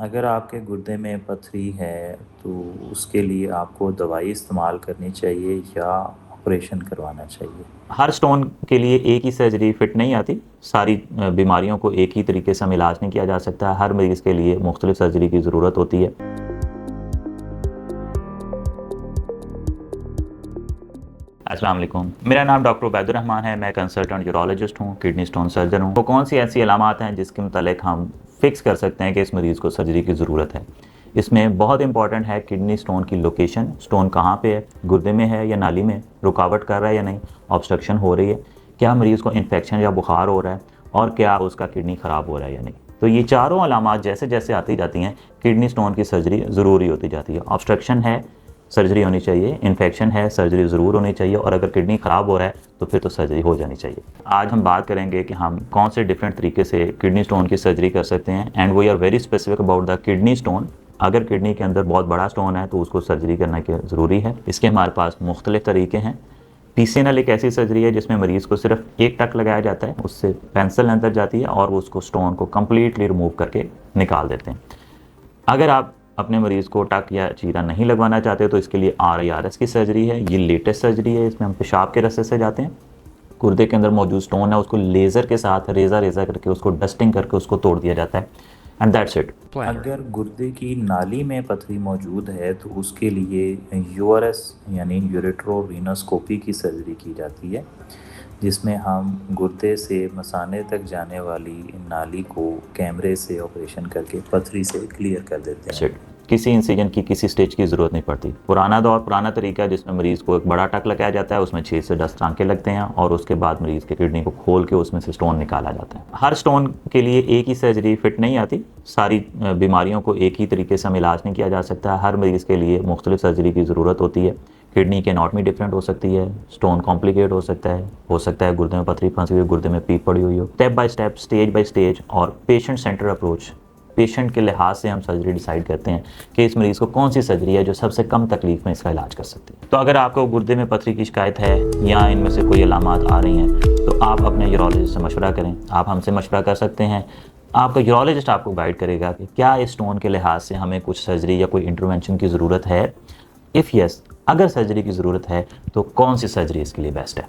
अगर आपके गुर्दे में पथरी है तो उसके लिए आपको दवाई इस्तेमाल करनी चाहिए या ऑपरेशन करवाना चाहिए। हर स्टोन के लिए एक ही सर्जरी फिट नहीं आती। सारी बीमारियों को एक ही तरीके से हम इलाज नहीं किया जा सकता। हर मरीज़ के लिए मुख्तलिफ सर्जरी की ज़रूरत होती है। अस्सलाम वालेकुम, मेरा नाम डॉक्टर उबैदुर रहमान है। मैं कंसल्टेंट यूरोलॉजिस्ट हूँ, किडनी स्टोन सर्जन हूँ। तो कौन सी ऐसी अलामात हैं जिसके मुतालिक हम फिक्स कर सकते हैं कि इस मरीज़ को सर्जरी की ज़रूरत है। इसमें बहुत इंपॉर्टेंट है किडनी स्टोन की लोकेशन, स्टोन कहाँ पे है, गुर्दे में है या नाली में, रुकावट कर रहा है या नहीं, ऑब्स्ट्रक्शन हो रही है, क्या मरीज़ को इन्फेक्शन या बुखार हो रहा है, और क्या उसका किडनी ख़राब हो रहा है या नहीं। तो ये चारों अलामात जैसे जैसे आती जाती हैं, किडनी स्टोन की सर्जरी ज़रूरी होती जाती है। ऑब्स्ट्रक्शन है, सर्जरी होनी चाहिए, इन्फेक्शन है, सर्जरी ज़रूर होनी चाहिए, और अगर किडनी ख़राब हो रहा है तो फिर तो सर्जरी हो जानी चाहिए। आज हम बात करेंगे कि हम कौन से डिफरेंट तरीके से किडनी स्टोन की सर्जरी कर सकते हैं, and we are very specific about the kidney stone. अगर किडनी के अंदर बहुत बड़ा स्टोन है तो उसको सर्जरी करना ज़रूरी है। इसके हमारे पास मुख्तलिफ तरीके हैं। PCNL एक ऐसी सर्जरी है जिसमें मरीज़ को सिर्फ एक टक लगाया जाता है, उससे पेंसिल अंदर जाती है और उसको स्टोन को कम्प्लीटली रिमूव करके निकाल देते हैं। अगर आप अपने मरीज़ को टक या चीरा नहीं लगवाना चाहते तो इसके लिए RIRS की सर्जरी है। ये लेटेस्ट सर्जरी है। इसमें हम पेशाब के रास्ते से जाते हैं, गुर्दे के अंदर मौजूद स्टोन है उसको लेज़र के साथ रेज़ा करके उसको डस्टिंग करके उसको तोड़ दिया जाता है, एंड दैट्स इट। अगर गुर्दे की नाली में पथरी मौजूद है तो उसके लिए URS यानी यूरेट्रोवेनोस्कोपी की सर्जरी की जाती है, जिसमें हम गुर्दे से मसाने तक जाने वाली नाली को कैमरे से ऑपरेशन करके पथरी से क्लियर कर देते हैं। किसी इंसिजन की, किसी स्टेज की ज़रूरत नहीं पड़ती। पुराना दौर, पुराना तरीका जिसमें मरीज़ को एक बड़ा टक लगाया जाता है, उसमें 6 से 10 टांके लगते हैं और उसके बाद मरीज़ के किडनी को खोल के उसमें से स्टोन निकाला जाता है। हर स्टोन के लिए एक ही सर्जरी फिट नहीं आती। सारी बीमारियों को एक ही तरीके से हम इलाज नहीं किया जा सकता। हर मरीज़ के लिए मुख्तलिफ सर्जरी की ज़रूरत होती है। किडनी की एनाटॉमी डिफरेंट हो सकती है, स्टोन कॉम्प्लिकेट हो सकता है गुर्दे में पथरी फंसी हुई, गुर्दे में पीप पड़ी हुई हो। Step by step, stage by stage और पेशेंट सेंटर अप्रोच, पेशेंट के लिहाज से हम सर्जरी डिसाइड करते हैं कि इस मरीज़ को कौन सी सर्जरी है जो सबसे कम तकलीफ में इसका इलाज कर सकती है। तो अगर आपको गुर्दे में पथरी की शिकायत है या इनमें से कोई अलामात आ रही हैं तो आप अपने यूरोलॉजिस्ट से मशवरा करें। आप हमसे मशवरा कर सकते हैं। आपका यूरोलॉजिस्ट आपको गाइड करेगा कि क्या इस स्टोन के लिहाज से हमें कुछ सर्जरी या कोई इंटरवेंशन की ज़रूरत है। इफ़ यस, अगर सर्जरी की ज़रूरत है तो कौन सी सर्जरी इसके लिए बेस्ट है।